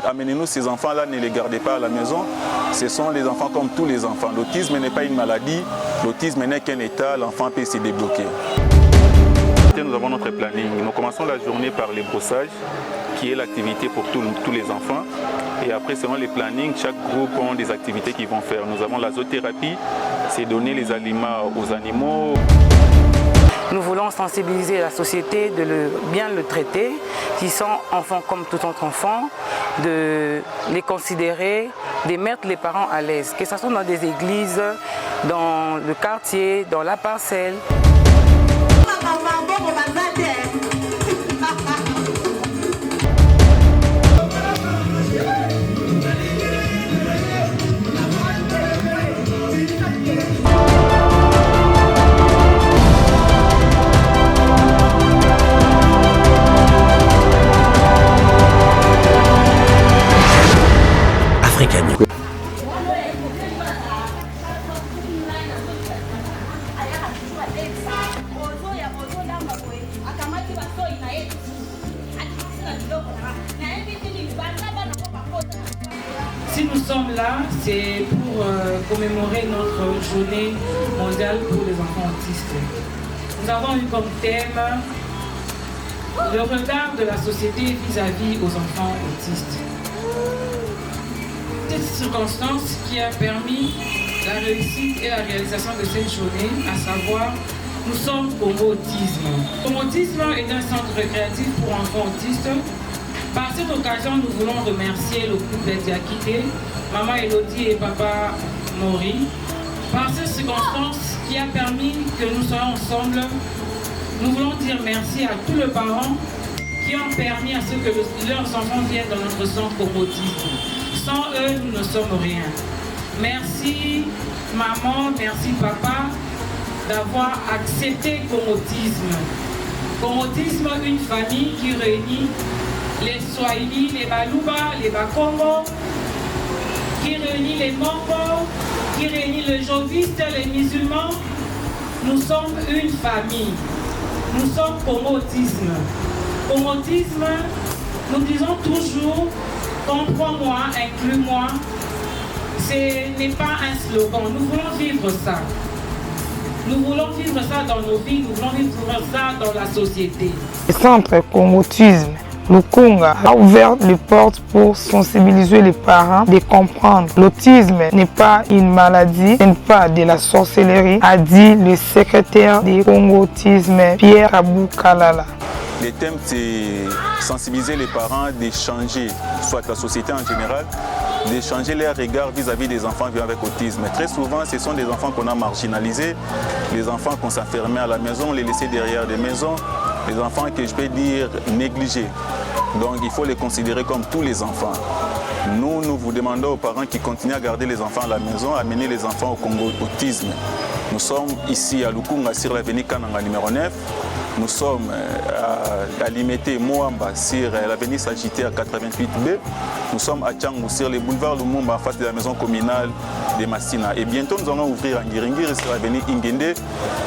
Amenez-nous ces enfants-là, ne les gardez pas à la maison. Ce sont des enfants comme tous les enfants. L'autisme n'est pas une maladie, l'autisme n'est qu'un état, l'enfant peut se débloquer. Nous avons notre planning. Nous commençons la journée par les brossages, qui est l'activité pour tous les enfants. Et après, selon les plannings, chaque groupe a des activités qu'ils vont faire. Nous avons la zoothérapie, c'est donner les aliments aux animaux. Nous voulons sensibiliser la société de bien le traiter, qui sont enfants comme tout autre enfant, de les considérer, de mettre les parents à l'aise, que ce soit dans des églises, dans le quartier, dans la parcelle. Si nous sommes là, c'est pour commémorer notre journée mondiale pour les enfants autistes. Nous avons eu comme thème le regard de la société vis-à-vis aux enfants autistes. Cette circonstance qui a permis la réussite et la réalisation de cette journée, à savoir, nous sommes Congo Autisme. Congo Autisme est un centre récréatif pour enfants autistes. Par cette occasion, nous voulons remercier le couple Diakité, maman Elodie et papa Maury. Par cette circonstance qui a permis que nous soyons ensemble, nous voulons dire merci à tous les parents qui ont permis à ce que leurs enfants viennent dans notre centre Congo Autisme. Sans eux, nous ne sommes rien. Merci maman, merci papa d'avoir accepté Congo Autisme. Congo Autisme, une famille qui réunit les Swahili, les Baluba, les Bakongo, qui réunit les Mongo, qui réunit les Jovistes, les musulmans. Nous sommes une famille. Nous sommes Congo Autisme. Congo Autisme, nous disons toujours, comprends-moi, inclus-moi. Ce n'est pas un slogan. Nous voulons vivre ça. Nous voulons vivre ça dans nos vies, nous voulons vivre ça dans la société. Le centre Congo Autisme Lukunga a ouvert les portes pour sensibiliser les parents de comprendre. L'autisme n'est pas une maladie, ce n'est pas de la sorcellerie, a dit le secrétaire du Congo Autisme, Pierre Abou Kalala. Le thème, c'est sensibiliser les parents d'échanger, soit la société en général, d'échanger leur regard vis-à-vis des enfants vivant avec autisme. Très souvent, ce sont des enfants qu'on a marginalisés, les enfants qu'on s'enfermait à la maison, on les laissait derrière des maisons, les enfants que je peux dire négligés. Donc il faut les considérer comme tous les enfants. Nous vous demandons aux parents qui continuent à garder les enfants à la maison, à amener les enfants au Congo Autisme. Nous sommes ici à Lukunga sur l'avenue Kananga numéro 9. Nous sommes à Limité Moamba sur l'avenue Sagittaire 88B. Nous sommes à Tchangou sur le boulevard Lumumba en face de la maison communale de Massina. Et bientôt nous allons ouvrir à Ngiringiri sur l'avenue Ingende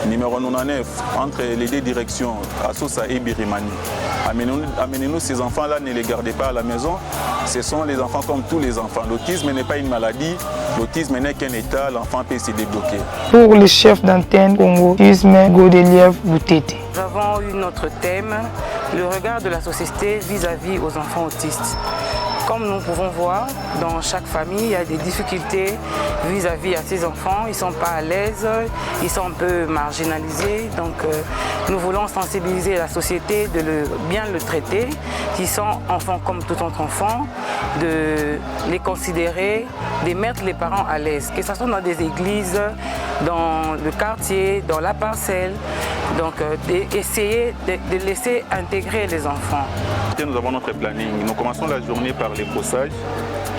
numéro 99 entre les deux directions, Assosa et Birimani. Amenez-nous ces enfants-là, ne les gardez pas à la maison. Ce sont les enfants comme tous les enfants. L'autisme n'est pas une maladie, l'autisme n'est qu'un état, l'enfant peut se débloquer. Pour le chef d'antenne Congo Autisme, Godeliev Boutete. Nous avons eu notre thème, le regard de la société vis-à-vis aux enfants autistes. Comme nous pouvons voir, dans chaque famille, il y a des difficultés vis-à-vis à ces enfants. Ils ne sont pas à l'aise, ils sont un peu marginalisés. Donc nous voulons sensibiliser la société de bien le traiter, qui sont enfants comme tout autre enfant, de les considérer, de mettre les parents à l'aise, que ce soit dans des églises, dans le quartier, dans la parcelle. Donc d'essayer de laisser intégrer les enfants. Nous avons notre planning. Nous commençons la journée par les brossages,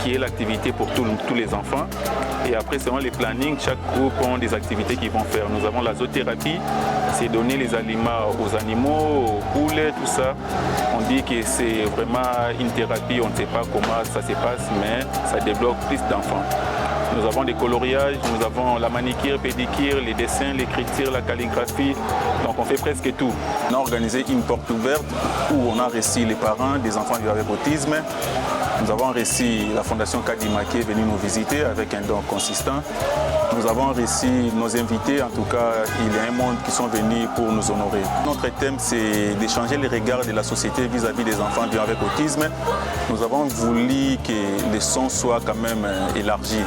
qui est l'activité pour tous les enfants. Et après, selon les plannings, chaque groupe a des activités qu'ils vont faire. Nous avons la zoothérapie, c'est donner les aliments aux animaux, aux poulets, tout ça. On dit que c'est vraiment une thérapie, on ne sait pas comment ça se passe, mais ça débloque plus d'enfants. Nous avons des coloriages, nous avons la manicure, pédicure, les dessins, l'écriture, la calligraphie. Donc on fait presque tout. On a organisé une porte ouverte où on a reçu les parents des enfants vivant avec autisme. Nous avons reçu la Fondation Kadima qui est venue nous visiter avec un don consistant. Nous avons reçu nos invités, en tout cas, il y a un monde qui sont venus pour nous honorer. Notre thème, c'est d'échanger les regards de la société vis-à-vis des enfants vivant avec autisme. Nous avons voulu que le son soit quand même élargi.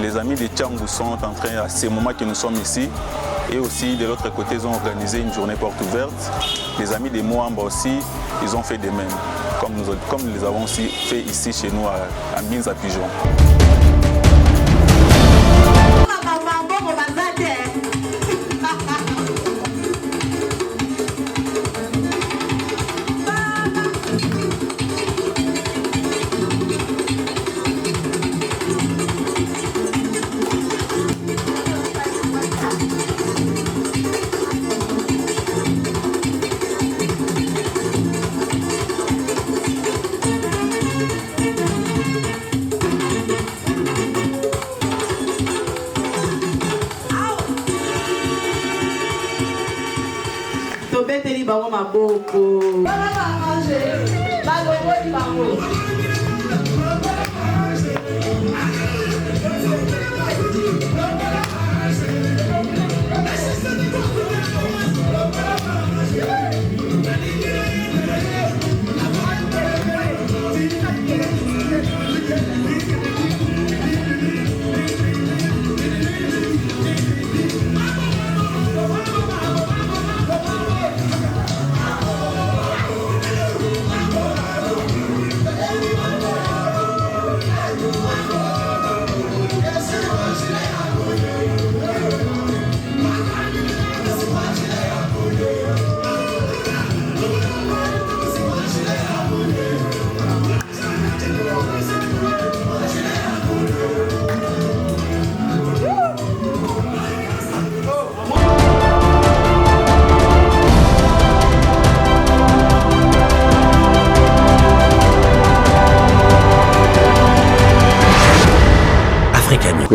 Les amis de Tchangou sont en train, à ces moments que nous sommes ici, et aussi de l'autre côté, ils ont organisé une journée porte ouverte. Les amis de Moamba aussi, ils ont fait de même, comme nous les avons aussi fait ici chez nous à Binza Pigeon. Bango maboko. Bana manger. Bango bango.